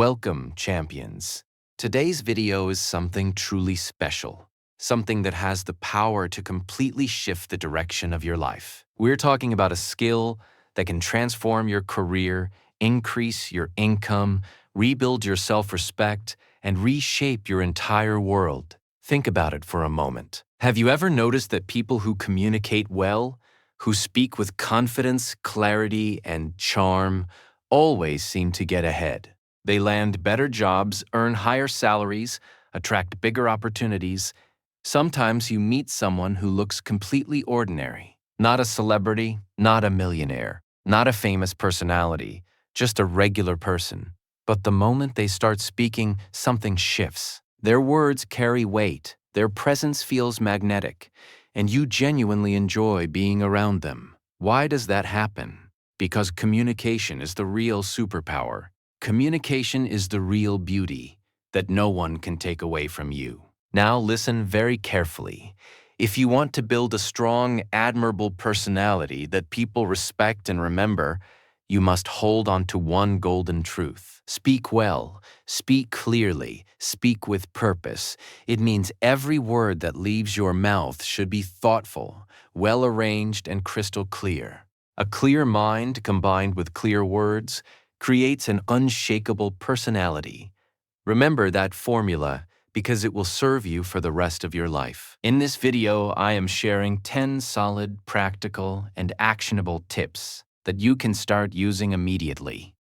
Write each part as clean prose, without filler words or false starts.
Welcome, champions. Today's video is something truly special, something that has the power to completely shift the direction of your life. We're talking about a skill that can transform your career, increase your income, rebuild your self-respect, and reshape your entire world. Think about it for a moment. Have you ever noticed that people who communicate well, who speak with confidence, clarity, and charm, always seem to get ahead? They land better jobs, earn higher salaries, attract bigger opportunities. Sometimes you meet someone who looks completely ordinary. Not a celebrity, not a millionaire, not a famous personality, just a regular person. But the moment they start speaking, something shifts. Their words carry weight, their presence feels magnetic, and you genuinely enjoy being around them. Why does that happen? Because communication is the real superpower. Communication is the real beauty that no one can take away from you. Now listen very carefully. If you want to build a strong, admirable personality that people respect and remember, you must hold on to one golden truth. Speak well, speak clearly, speak with purpose. It means every word that leaves your mouth should be thoughtful, well-arranged, and crystal clear. A clear mind combined with clear words creates an unshakable personality. Remember that formula because it will serve you for the rest of your life. In this video, I am sharing 10 solid, practical, and actionable tips that you can start using immediately.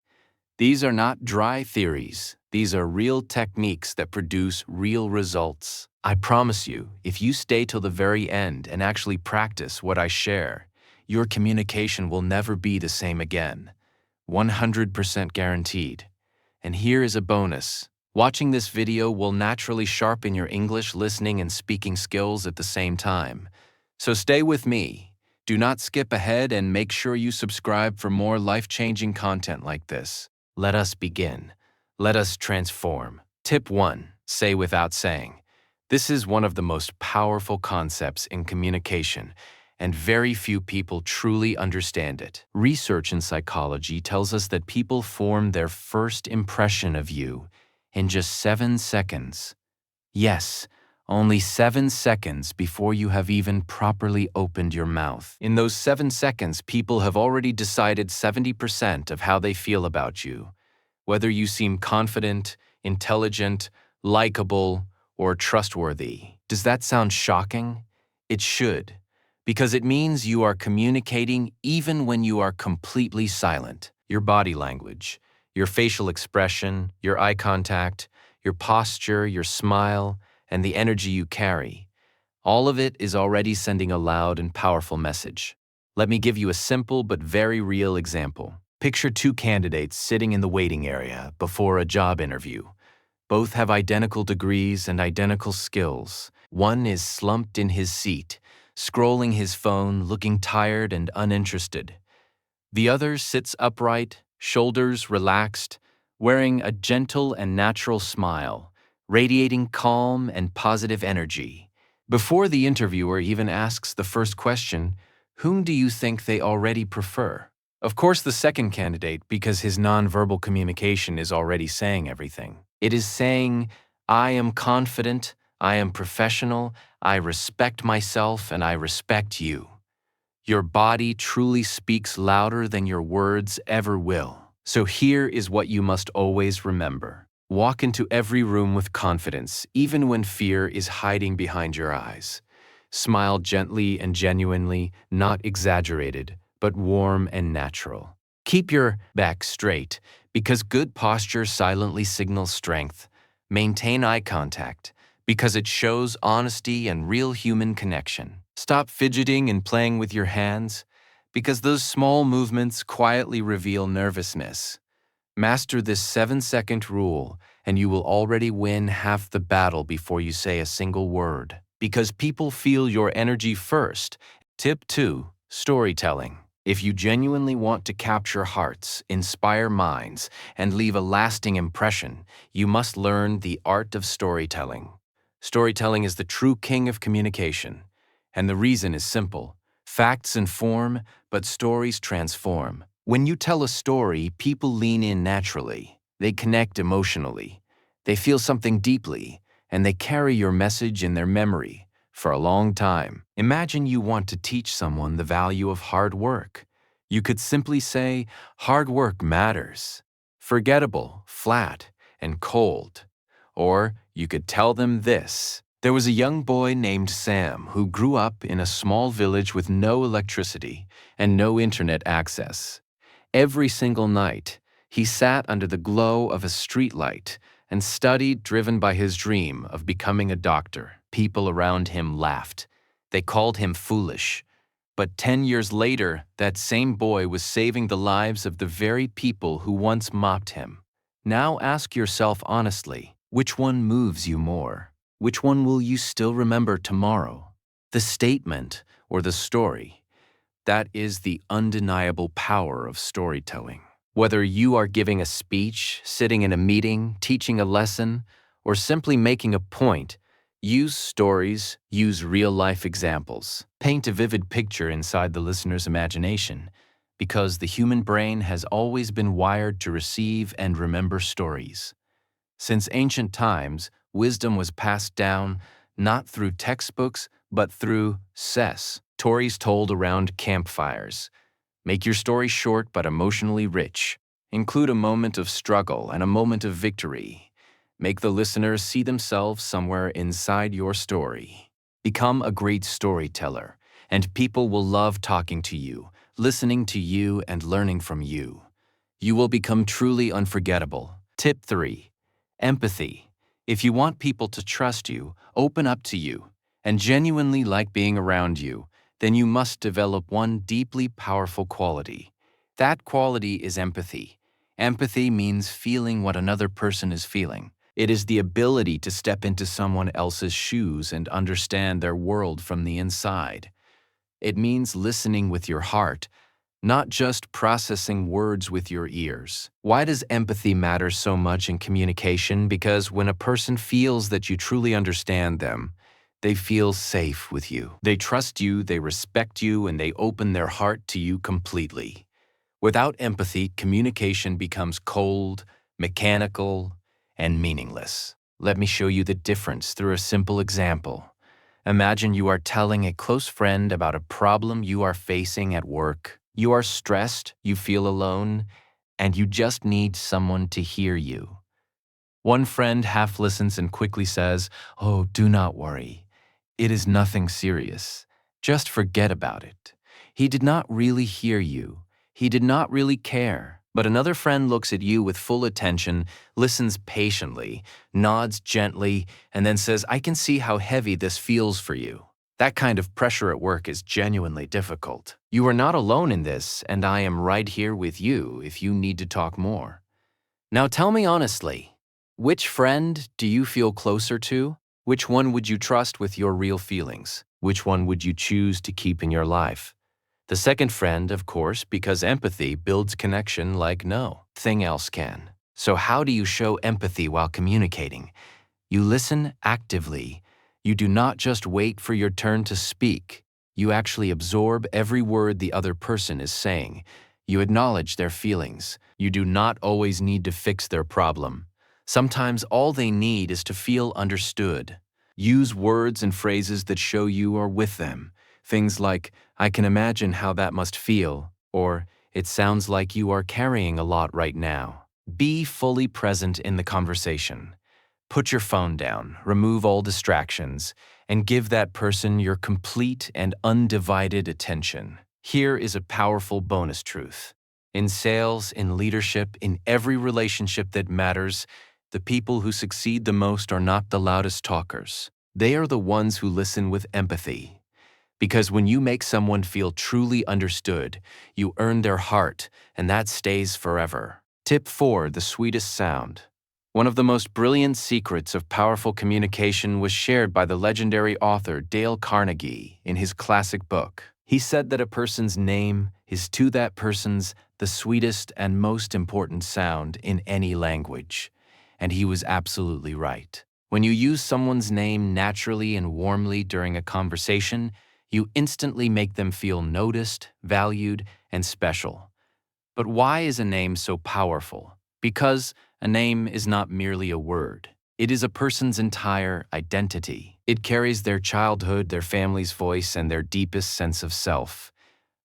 These are not dry theories. These are real techniques that produce real results. I promise you, if you stay till the very end and actually practice what I share, your communication will never be the same again. 100% guaranteed. And here is a bonus. Watching this video will naturally sharpen your English listening and speaking skills at the same time. So stay with me. Do not skip ahead and make sure you subscribe for more life-changing content like this. Let us begin. Let us transform. Tip 1. Say without saying. This is one of the most powerful concepts in communication, and very few people truly understand it. Research in psychology tells us that people form their first impression of you in just 7 seconds. Yes, only 7 seconds before you have even properly opened your mouth. In those 7 seconds, people have already decided 70% of how they feel about you, whether you seem confident, intelligent, likable, or trustworthy. Does that sound shocking? It should, because it means you are communicating even when you are completely silent. Your body language, your facial expression, your eye contact, your posture, your smile, and the energy you carry, all of it is already sending a loud and powerful message. Let me give you a simple but very real example. Picture 2 candidates sitting in the waiting area before a job interview. Both have identical degrees and identical skills. One is slumped in his seat, scrolling his phone, looking tired and uninterested. The other sits upright, shoulders relaxed, wearing a gentle and natural smile, radiating calm and positive energy. Before the interviewer even asks the first question, whom do you think they already prefer? Of course, the second candidate, because his nonverbal communication is already saying everything. It is saying, I am confident, I am professional, I respect myself, and I respect you. Your body truly speaks louder than your words ever will. So here is what you must always remember. Walk into every room with confidence, even when fear is hiding behind your eyes. Smile gently and genuinely, not exaggerated, but warm and natural. Keep your back straight, because good posture silently signals strength. Maintain eye contact, because it shows honesty and real human connection. Stop fidgeting and playing with your hands, because those small movements quietly reveal nervousness. Master this 7-second rule, and you will already win half the battle before you say a single word. Because people feel your energy first. Tip 2. Storytelling. If you genuinely want to capture hearts, inspire minds, and leave a lasting impression, you must learn the art of storytelling. Storytelling is the true king of communication, and the reason is simple. Facts inform, but stories transform. When you tell a story, people lean in naturally. They connect emotionally. They feel something deeply, and they carry your message in their memory for a long time. Imagine you want to teach someone the value of hard work. You could simply say, hard work matters. Forgettable, flat, and cold. Or you could tell them this. There was a young boy named Sam who grew up in a small village with no electricity and no internet access. Every single night, he sat under the glow of a streetlight and studied, driven by his dream of becoming a doctor. People around him laughed. They called him foolish. But 10 years later, that same boy was saving the lives of the very people who once mocked him. Now ask yourself honestly, which one moves you more? Which one will you still remember tomorrow? The statement or the story? That is the undeniable power of storytelling. Whether you are giving a speech, sitting in a meeting, teaching a lesson, or simply making a point, use stories, use real-life examples. Paint a vivid picture inside the listener's imagination, because the human brain has always been wired to receive and remember stories. Since ancient times, wisdom was passed down not through textbooks, but through stories told around campfires. Make your story short but emotionally rich. Include a moment of struggle and a moment of victory. Make the listener see themselves somewhere inside your story. Become a great storyteller, and people will love talking to you, listening to you, and learning from you. You will become truly unforgettable. Tip 3. Empathy. If you want people to trust you, open up to you, and genuinely like being around you, then you must develop one deeply powerful quality. That quality is empathy. Empathy means feeling what another person is feeling. It is the ability to step into someone else's shoes and understand their world from the inside. It means listening with your heart, not just processing words with your ears. Why does empathy matter so much in communication? Because when a person feels that you truly understand them, they feel safe with you. They trust you, they respect you, and they open their heart to you completely. Without empathy, communication becomes cold, mechanical, and meaningless. Let me show you the difference through a simple example. Imagine you are telling a close friend about a problem you are facing at work. You are stressed, you feel alone, and you just need someone to hear you. One friend half listens and quickly says, "Oh, do not worry. It is nothing serious. Just forget about it." He did not really hear you. He did not really care. But another friend looks at you with full attention, listens patiently, nods gently, and then says, "I can see how heavy this feels for you." That kind of pressure at work is genuinely difficult. You are not alone in this, and I am right here with you if you need to talk more. Now tell me honestly, which friend do you feel closer to? Which one would you trust with your real feelings? Which one would you choose to keep in your life? The second friend, of course, because empathy builds connection like no thing else can. So how do you show empathy while communicating? You listen actively. You do not just wait for your turn to speak. You actually absorb every word the other person is saying. You acknowledge their feelings. You do not always need to fix their problem. Sometimes all they need is to feel understood. Use words and phrases that show you are with them. Things like, "I can imagine how that must feel," or "It sounds like you are carrying a lot right now." Be fully present in the conversation. Put your phone down, remove all distractions, and give that person your complete and undivided attention. Here is a powerful bonus truth. In sales, in leadership, in every relationship that matters, the people who succeed the most are not the loudest talkers. They are the ones who listen with empathy. Because when you make someone feel truly understood, you earn their heart, and that stays forever. Tip 4. The sweetest sound. One of the most brilliant secrets of powerful communication was shared by the legendary author Dale Carnegie in his classic book. He said that a person's name is to that person's the sweetest and most important sound in any language. And he was absolutely right. When you use someone's name naturally and warmly during a conversation, you instantly make them feel noticed, valued, and special. But why is a name so powerful? Because a name is not merely a word. It is a person's entire identity. It carries their childhood, their family's voice, and their deepest sense of self.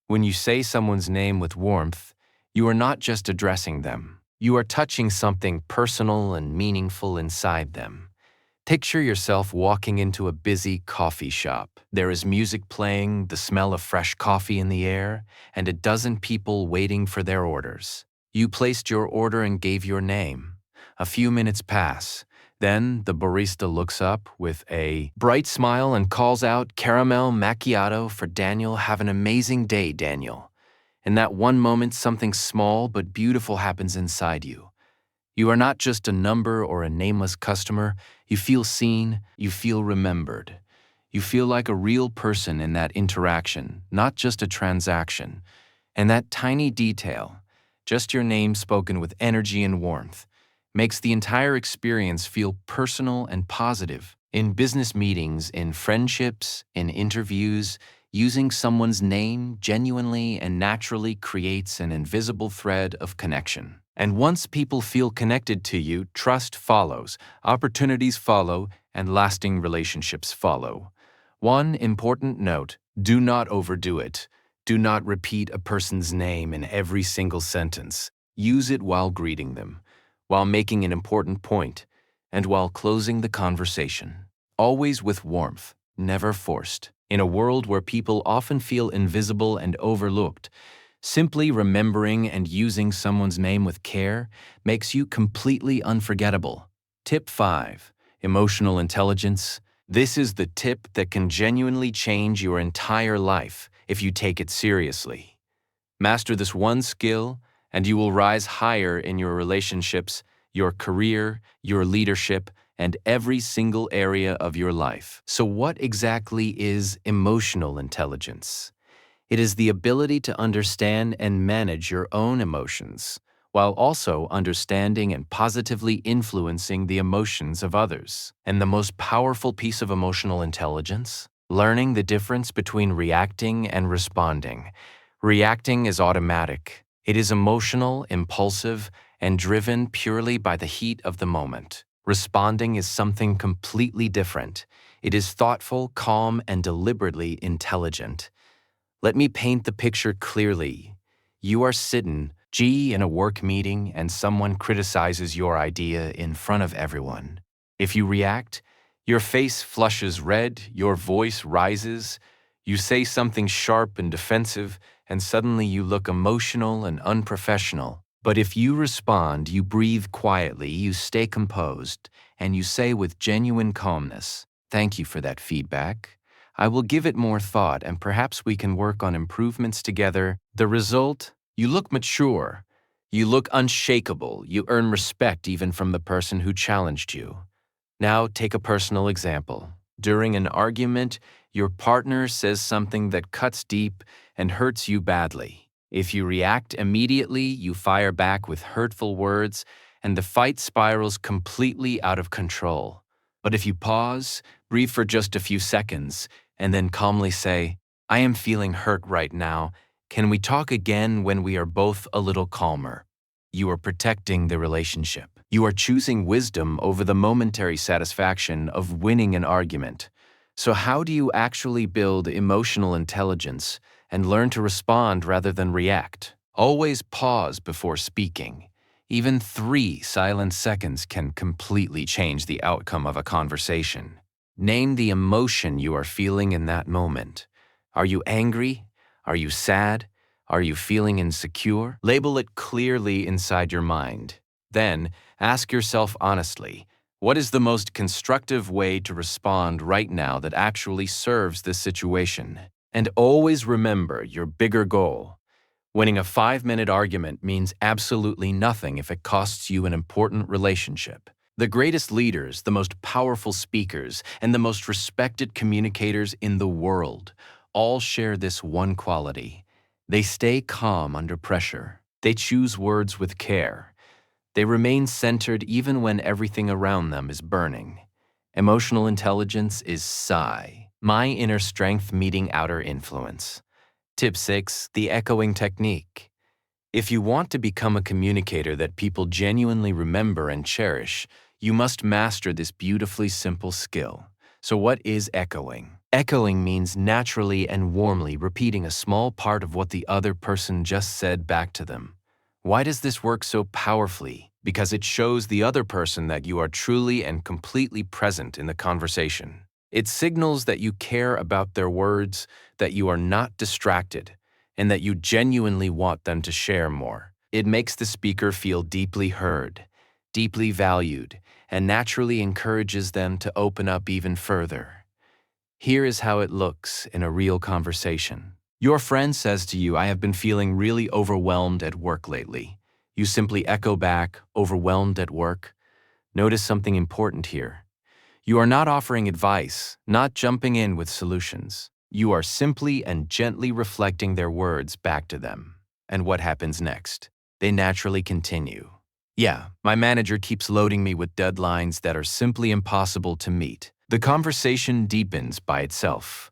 When you say someone's name with warmth, you are not just addressing them. You are touching something personal and meaningful inside them. Picture yourself walking into a busy coffee shop. There is music playing, the smell of fresh coffee in the air, and a dozen people waiting for their orders. You placed your order and gave your name. A few minutes pass. Then the barista looks up with a bright smile and calls out, "Caramel macchiato for Daniel. Have an amazing day, Daniel." In that one moment, something small but beautiful happens inside you. You are not just a number or a nameless customer. You feel seen, you feel remembered. You feel like a real person in that interaction, not just a transaction. And that tiny detail, just your name spoken with energy and warmth, makes the entire experience feel personal and positive. In business meetings, in friendships, in interviews, using someone's name genuinely and naturally creates an invisible thread of connection. And once people feel connected to you, trust follows, opportunities follow, and lasting relationships follow. One important note: do not overdo it. Do not repeat a person's name in every single sentence. Use it while greeting them, while making an important point, and while closing the conversation. Always with warmth, never forced. In a world where people often feel invisible and overlooked, simply remembering and using someone's name with care makes you completely unforgettable. Tip 5. Emotional intelligence. This is the tip that can genuinely change your entire life if you take it seriously. Master this one skill, and you will rise higher in your relationships, your career, your leadership, and every single area of your life. So what exactly is emotional intelligence? It is the ability to understand and manage your own emotions, while also understanding and positively influencing the emotions of others. And the most powerful piece of emotional intelligence? Learning the difference between reacting and responding. Reacting is automatic. It is emotional, impulsive, and driven purely by the heat of the moment. Responding is something completely different. It is thoughtful, calm, and deliberately intelligent. Let me paint the picture clearly. You are sitting, in a work meeting, and someone criticizes your idea in front of everyone. If you react, your face flushes red, your voice rises, you say something sharp and defensive, and suddenly you look emotional and unprofessional. But if you respond, you breathe quietly, you stay composed, and you say with genuine calmness, "Thank you for that feedback. I will give it more thought, and perhaps we can work on improvements together." The result? You look mature. You look unshakable. You earn respect even from the person who challenged you. Now take a personal example. During an argument, your partner says something that cuts deep and hurts you badly. If you react immediately, you fire back with hurtful words, and the fight spirals completely out of control. But if you pause, breathe for just a few seconds, and then calmly say, "I am feeling hurt right now. Can we talk again when we are both a little calmer?" You are protecting the relationship. You are choosing wisdom over the momentary satisfaction of winning an argument. So how do you actually build emotional intelligence and learn to respond rather than react? Always pause before speaking. Even 3 silent seconds can completely change the outcome of a conversation. Name the emotion you are feeling in that moment. Are you angry? Are you sad? Are you feeling insecure? Label it clearly inside your mind. Then, ask yourself honestly, what is the most constructive way to respond right now that actually serves this situation? And always remember your bigger goal. Winning a 5-minute argument means absolutely nothing if it costs you an important relationship. The greatest leaders, the most powerful speakers, and the most respected communicators in the world all share this one quality. They stay calm under pressure. They choose words with care. They remain centered even when everything around them is burning. Emotional intelligence is Psi, my inner strength meeting outer influence. Tip 6. The echoing technique. If you want to become a communicator that people genuinely remember and cherish, you must master this beautifully simple skill. So what is echoing? Echoing means naturally and warmly repeating a small part of what the other person just said back to them. Why does this work so powerfully? Because it shows the other person that you are truly and completely present in the conversation. It signals that you care about their words, that you are not distracted, and that you genuinely want them to share more. It makes the speaker feel deeply heard, deeply valued, and naturally encourages them to open up even further. Here is how it looks in a real conversation. Your friend says to you, "I have been feeling really overwhelmed at work lately." You simply echo back, "Overwhelmed at work?" Notice something important here. You are not offering advice, not jumping in with solutions. You are simply and gently reflecting their words back to them. And what happens next? They naturally continue. "Yeah, my manager keeps loading me with deadlines that are simply impossible to meet." The conversation deepens by itself.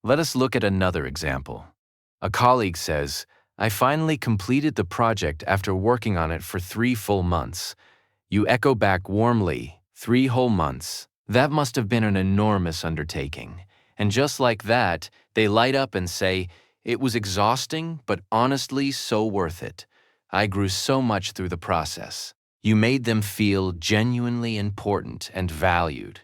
Let us look at another example. A colleague says, "I finally completed the project after working on it for 3 full months." You echo back warmly, 3 whole months. That must have been an enormous undertaking. And just like that, they light up and say, "It was exhausting, but honestly so worth it. I grew so much through the process." You made them feel genuinely important and valued.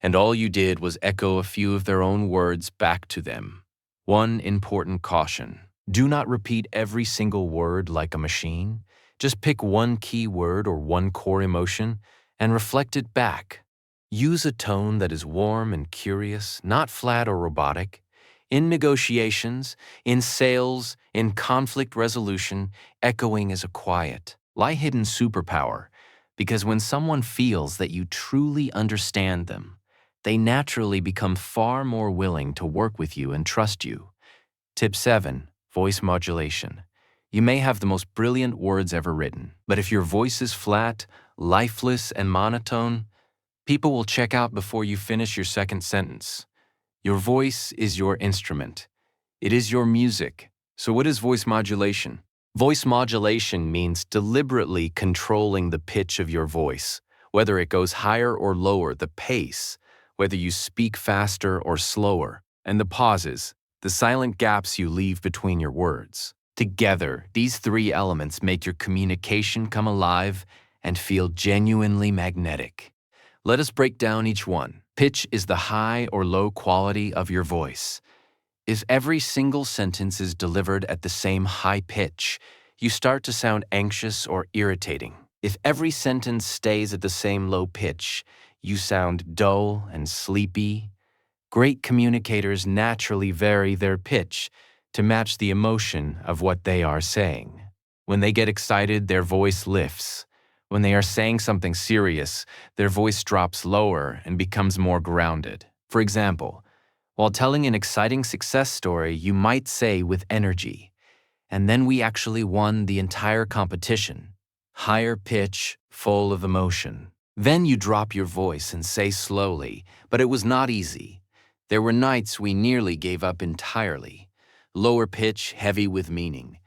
And all you did was echo a few of their own words back to them. One important caution: do not repeat every single word like a machine. Just pick one key word or one core emotion and reflect it back. Use a tone that is warm and curious, not flat or robotic. In negotiations, in sales, in conflict resolution, echoing is a quiet, lie-hidden superpower, because when someone feels that you truly understand them, they naturally become far more willing to work with you and trust you. Tip 7. Voice modulation. You may have the most brilliant words ever written, but if your voice is flat, lifeless, and monotone, people will check out before you finish your second sentence. Your voice is your instrument. It is your music. So what is voice modulation? Voice modulation means deliberately controlling the pitch of your voice, whether it goes higher or lower, the pace, whether you speak faster or slower, and the pauses, the silent gaps you leave between your words. Together, these three elements make your communication come alive and feel genuinely magnetic. Let us break down each one. Pitch is the high or low quality of your voice. If every single sentence is delivered at the same high pitch, you start to sound anxious or irritating. If every sentence stays at the same low pitch, you sound dull and sleepy. Great communicators naturally vary their pitch to match the emotion of what they are saying. When they get excited, their voice lifts. When they are saying something serious, their voice drops lower and becomes more grounded. For example, while telling an exciting success story, you might say with energy, "And then we actually won the entire competition." Higher pitch, full of emotion. Then you drop your voice and say slowly, "But it was not easy. There were nights we nearly gave up entirely." Lower pitch, heavy with meaning.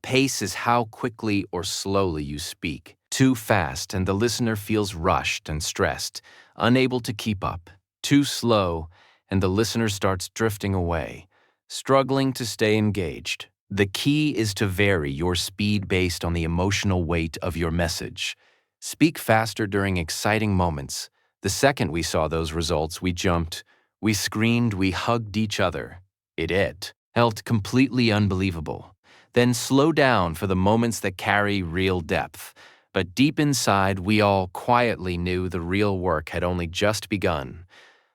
Pace is how quickly or slowly you speak. Too fast and the listener feels rushed and stressed, unable to keep up. Too slow and the listener starts drifting away, struggling to stay engaged. The key is to vary your speed based on the emotional weight of your message. Speak faster during exciting moments. The second we saw those results, we jumped, we screamed, we hugged each other. It felt completely unbelievable. Then slow down for the moments that carry real depth. But deep inside, we all quietly knew the real work had only just begun.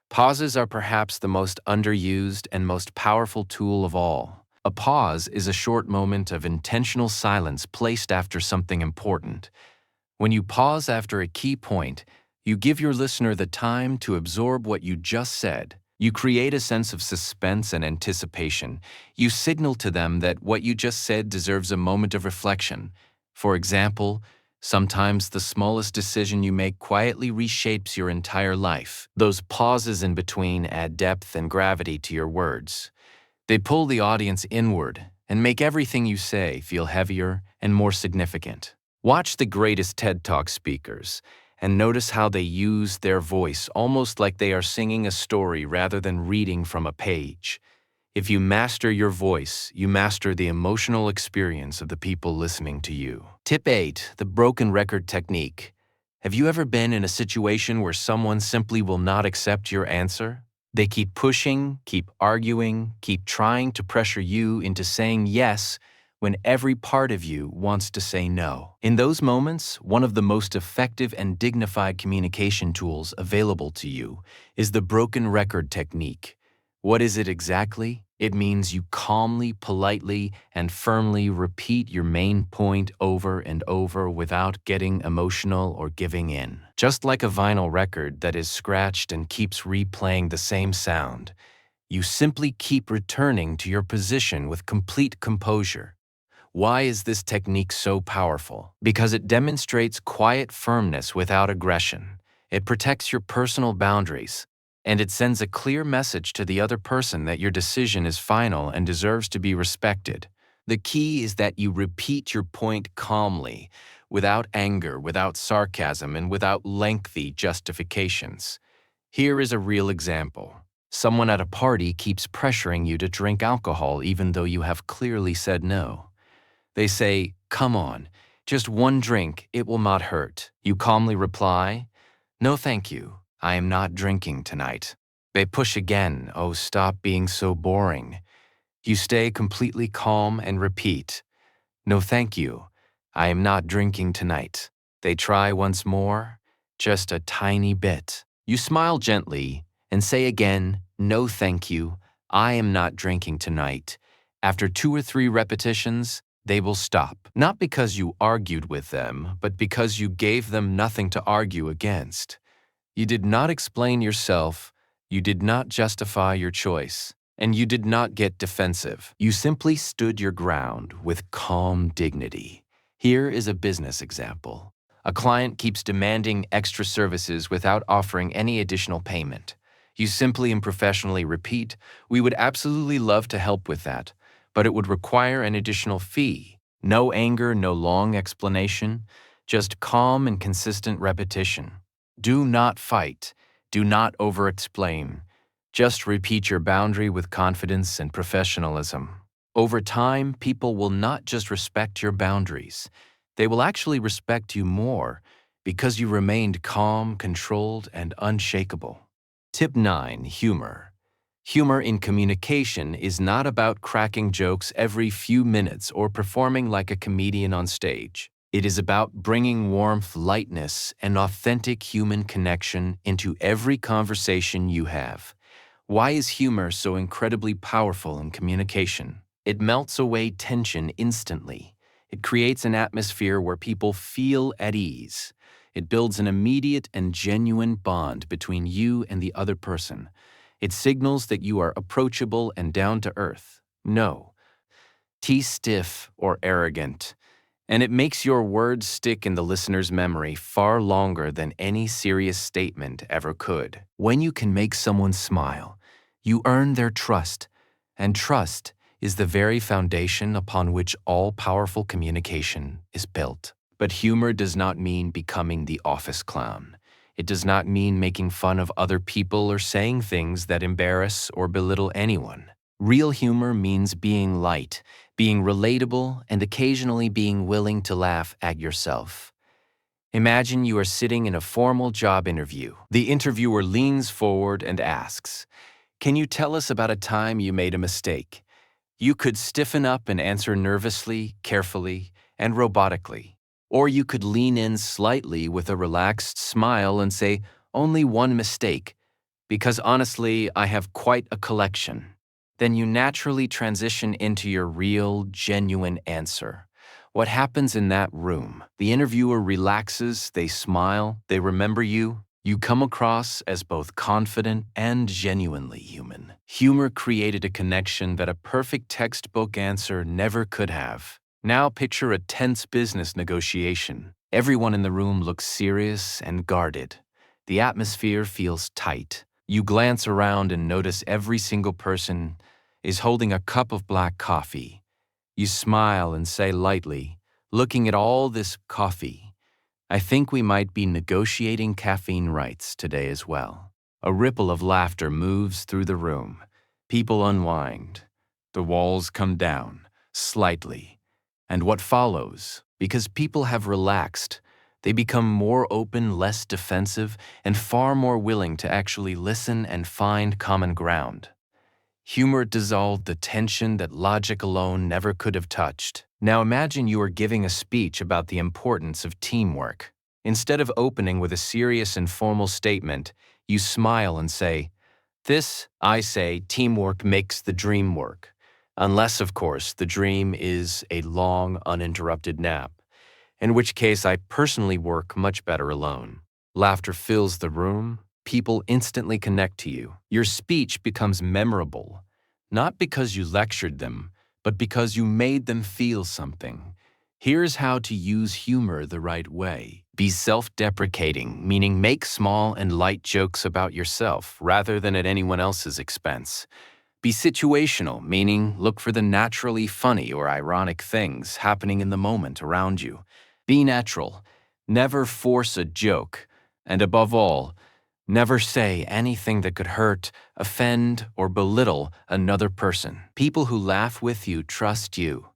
Pauses are perhaps the most underused and most powerful tool of all. A pause is a short moment of intentional silence placed after something important. When you pause after a key point, you give your listener the time to absorb what you just said. You create a sense of suspense and anticipation. You signal to them that what you just said deserves a moment of reflection. For example, sometimes the smallest decision you make quietly reshapes your entire life. Those pauses in between add depth and gravity to your words. They pull the audience inward and make everything you say feel heavier and more significant. Watch the greatest TED Talk speakers and notice how they use their voice almost like they are singing a story rather than reading from a page. If you master your voice, you master the emotional experience of the people listening to you. Tip 8. The broken record technique. Have you ever been in a situation where someone simply will not accept your answer? They keep pushing, keep arguing, keep trying to pressure you into saying yes when every part of you wants to say no. In those moments, one of the most effective and dignified communication tools available to you is the broken record technique. What is it exactly? It means you calmly, politely, and firmly repeat your main point over and over without getting emotional or giving in. Just like a vinyl record that is scratched and keeps replaying the same sound, you simply keep returning to your position with complete composure. Why is this technique so powerful? Because it demonstrates quiet firmness without aggression. It protects your personal boundaries, and it sends a clear message to the other person that your decision is final and deserves to be respected. The key is that you repeat your point calmly, without anger, without sarcasm, and without lengthy justifications. Here is a real example. Someone at a party keeps pressuring you to drink alcohol even though you have clearly said no. They say, "Come on, just one drink, it will not hurt." You calmly reply, "No, thank you. I am not drinking tonight." They push again, "Oh, stop being so boring." You stay completely calm and repeat, "No, thank you. I am not drinking tonight." They try once more, just a tiny bit. You smile gently and say again, "No, thank you. I am not drinking tonight." After 2 or 3 repetitions, they will stop. Not because you argued with them, but because you gave them nothing to argue against. You did not explain yourself, you did not justify your choice, and you did not get defensive. You simply stood your ground with calm dignity. Here is a business example. A client keeps demanding extra services without offering any additional payment. You simply and professionally repeat, "We would absolutely love to help with that, but it would require an additional fee." No anger, no long explanation, just calm and consistent repetition. Do not fight. Do not over-explain. Just repeat your boundary with confidence and professionalism. Over time, people will not just respect your boundaries. They will actually respect you more because you remained calm, controlled, and unshakable. Tip 9. Humor. Humor in communication is not about cracking jokes every few minutes or performing like a comedian on stage. It is about bringing warmth, lightness, and authentic human connection into every conversation you have. Why is humor so incredibly powerful in communication? It melts away tension instantly. It creates an atmosphere where people feel at ease. It builds an immediate and genuine bond between you and the other person. It signals that you are approachable and down to earth. No, stiff or arrogant. And it makes your words stick in the listener's memory far longer than any serious statement ever could. When you can make someone smile, you earn their trust, and trust is the very foundation upon which all powerful communication is built. But humor does not mean becoming the office clown. It does not mean making fun of other people or saying things that embarrass or belittle anyone. Real humor means being light, being relatable, and occasionally being willing to laugh at yourself. Imagine you are sitting in a formal job interview. The interviewer leans forward and asks, "Can you tell us about a time you made a mistake?" You could stiffen up and answer nervously, carefully, and robotically. Or you could lean in slightly with a relaxed smile and say, "Only one mistake, because honestly, I have quite a collection." Then you naturally transition into your real, genuine answer. What happens in that room? The interviewer relaxes, they smile, they remember you. You come across as both confident and genuinely human. Humor created a connection that a perfect textbook answer never could have. Now picture a tense business negotiation. Everyone in the room looks serious and guarded. The atmosphere feels tight. You glance around and notice every single person is holding a cup of black coffee. You smile and say lightly, Looking at all this coffee, I think we might be negotiating caffeine rights today as well. A ripple of laughter moves through the room. People unwind. The walls come down, slightly. And what follows, because people have relaxed, they become more open, less defensive, and far more willing to actually listen and find common ground. Humor dissolved the tension that logic alone never could have touched. Now imagine you are giving a speech about the importance of teamwork. Instead of opening with a serious and formal statement, you smile and say, "This, I say, teamwork makes the dream work." Unless, of course, the dream is a long, uninterrupted nap, in which case I personally work much better alone. Laughter fills the room. People instantly connect to you. Your speech becomes memorable, not because you lectured them, but because you made them feel something. Here's how to use humor the right way. Be self-deprecating, meaning make small and light jokes about yourself rather than at anyone else's expense. Be situational, meaning look for the naturally funny or ironic things happening in the moment around you. Be natural. Never force a joke. And above all, never say anything that could hurt, offend, or belittle another person. People who laugh with you trust you.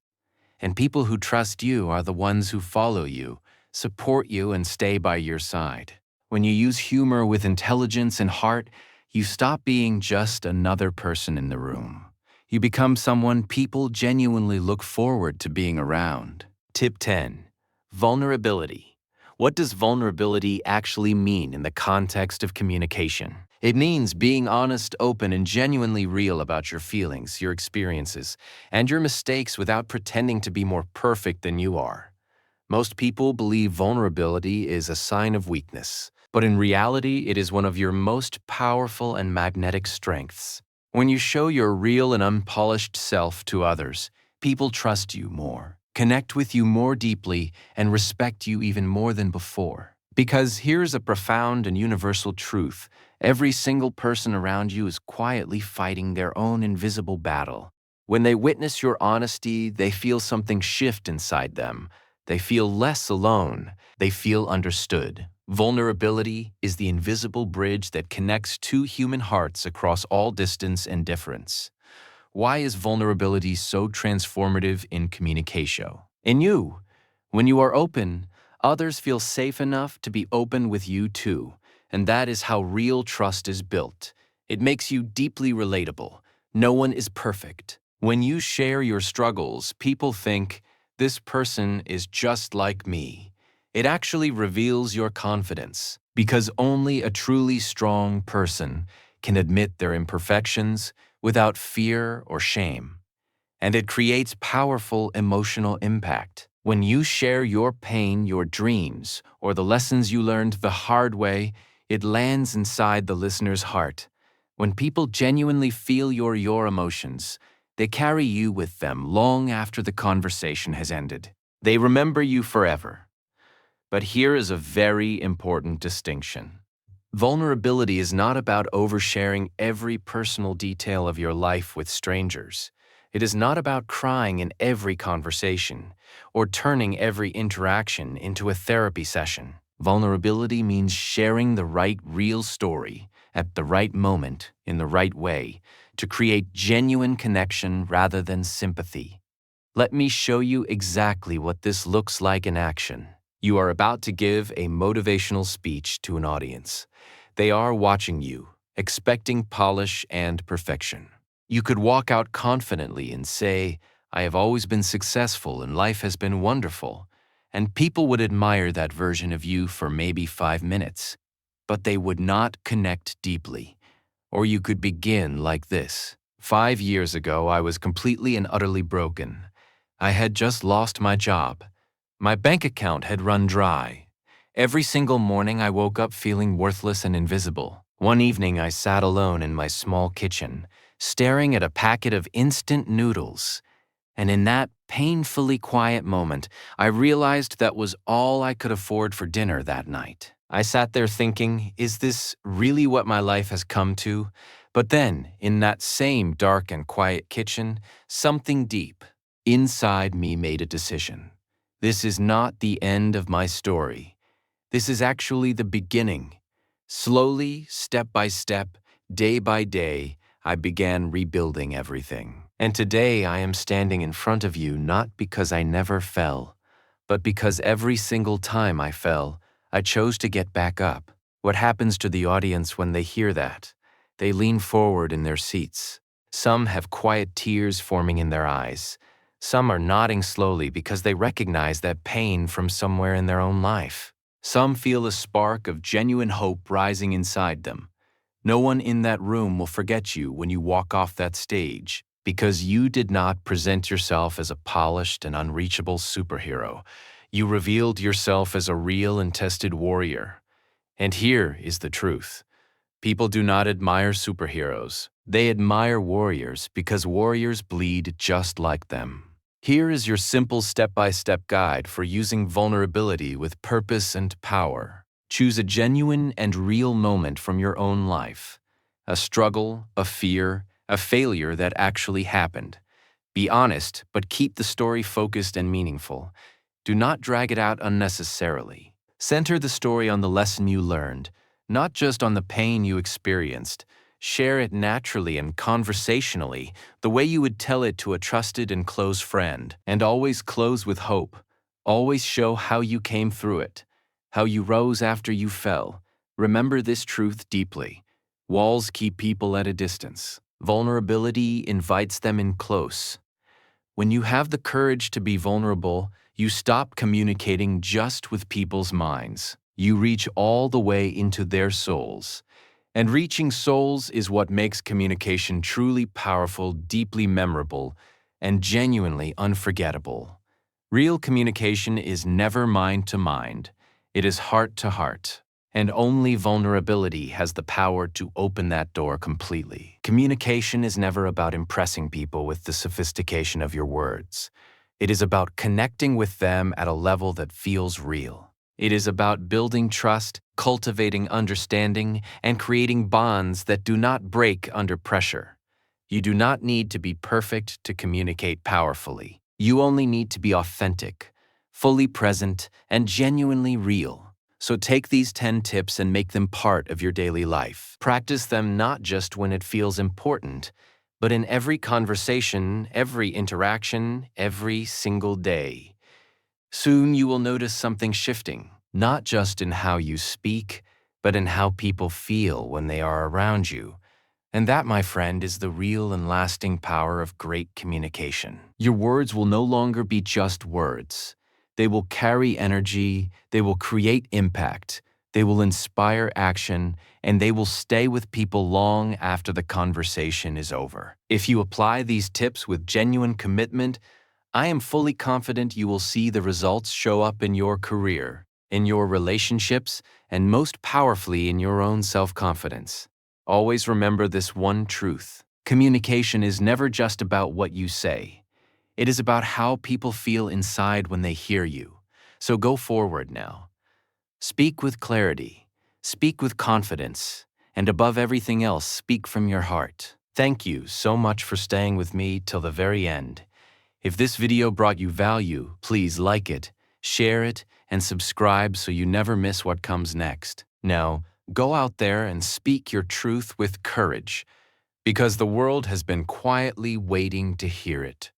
And people who trust you are the ones who follow you, support you, and stay by your side. When you use humor with intelligence and heart, you stop being just another person in the room. You become someone people genuinely look forward to being around. Tip 10. Vulnerability. What does vulnerability actually mean in the context of communication? It means being honest, open, and genuinely real about your feelings, your experiences, and your mistakes without pretending to be more perfect than you are. Most people believe vulnerability is a sign of weakness, but in reality, it is one of your most powerful and magnetic strengths. When you show your real and unpolished self to others, people trust you more, connect with you more deeply, and respect you even more than before. Because here's a profound and universal truth: every single person around you is quietly fighting their own invisible battle. When they witness your honesty, they feel something shift inside them. They feel less alone. They feel understood. Vulnerability is the invisible bridge that connects two human hearts across all distance and difference. Why is vulnerability so transformative in communication? In you, when you are open, others feel safe enough to be open with you too, and that is how real trust is built. It makes you deeply relatable. No one is perfect. When you share your struggles, people think, "This person is just like me." It actually reveals your confidence, because only a truly strong person can admit their imperfections without fear or shame. And it creates powerful emotional impact. When you share your pain, your dreams, or the lessons you learned the hard way, it lands inside the listener's heart. When people genuinely feel your emotions, they carry you with them long after the conversation has ended. They remember you forever. But here is a very important distinction. Vulnerability is not about oversharing every personal detail of your life with strangers. It is not about crying in every conversation or turning every interaction into a therapy session. Vulnerability means sharing the right, real story at the right moment in the right way to create genuine connection rather than sympathy. Let me show you exactly what this looks like in action. You are about to give a motivational speech to an audience. They are watching you, expecting polish and perfection. You could walk out confidently and say, "I have always been successful and life has been wonderful," and people would admire that version of you for maybe 5 minutes, but they would not connect deeply. Or you could begin like this. 5 years ago, I was completely and utterly broken. I had just lost my job. My bank account had run dry. Every single morning I woke up feeling worthless and invisible. One evening I sat alone in my small kitchen, staring at a packet of instant noodles. And in that painfully quiet moment, I realized that was all I could afford for dinner that night. I sat there thinking, is this really what my life has come to? But then, in that same dark and quiet kitchen, something deep inside me made a decision. This is not the end of my story. This is actually the beginning. Slowly, step by step, day by day, I began rebuilding everything. And today I am standing in front of you not because I never fell, but because every single time I fell, I chose to get back up. What happens to the audience when they hear that? They lean forward in their seats. Some have quiet tears forming in their eyes. Some are nodding slowly because they recognize that pain from somewhere in their own life. Some feel a spark of genuine hope rising inside them. No one in that room will forget you when you walk off that stage, because you did not present yourself as a polished and unreachable superhero. You revealed yourself as a real and tested warrior. And here is the truth. People do not admire superheroes. They admire warriors because warriors bleed just like them. Here is your simple step-by-step guide for using vulnerability with purpose and power. Choose a genuine and real moment from your own life. A struggle, a fear, a failure that actually happened. Be honest, but keep the story focused and meaningful. Do not drag it out unnecessarily. Center the story on the lesson you learned, not just on the pain you experienced. Share it naturally and conversationally, the way you would tell it to a trusted and close friend. And always close with hope. Always show how you came through it, how you rose after you fell. Remember this truth deeply. Walls keep people at a distance. Vulnerability invites them in close. When you have the courage to be vulnerable, you stop communicating just with people's minds. You reach all the way into their souls. And reaching souls is what makes communication truly powerful, deeply memorable, and genuinely unforgettable. Real communication is never mind to mind. It is heart to heart. And only vulnerability has the power to open that door completely. Communication is never about impressing people with the sophistication of your words. It is about connecting with them at a level that feels real. It is about building trust, cultivating understanding, and creating bonds that do not break under pressure. You do not need to be perfect to communicate powerfully. You only need to be authentic, fully present, and genuinely real. So take these 10 tips and make them part of your daily life. Practice them not just when it feels important, but in every conversation, every interaction, every single day. Soon you will notice something shifting, not just in how you speak, but in how people feel when they are around you. And that, my friend, is the real and lasting power of great communication. Your words will no longer be just words. They will carry energy, they will create impact, they will inspire action, and they will stay with people long after the conversation is over. If you apply these tips with genuine commitment, I am fully confident you will see the results show up in your career, in your relationships, and most powerfully in your own self-confidence. Always remember this one truth. Communication is never just about what you say. It is about how people feel inside when they hear you. So go forward now. Speak with clarity, speak with confidence, and above everything else, speak from your heart. Thank you so much for staying with me till the very end. If this video brought you value, please like it, share it, and subscribe so you never miss what comes next. Now, go out there and speak your truth with courage, because the world has been quietly waiting to hear it.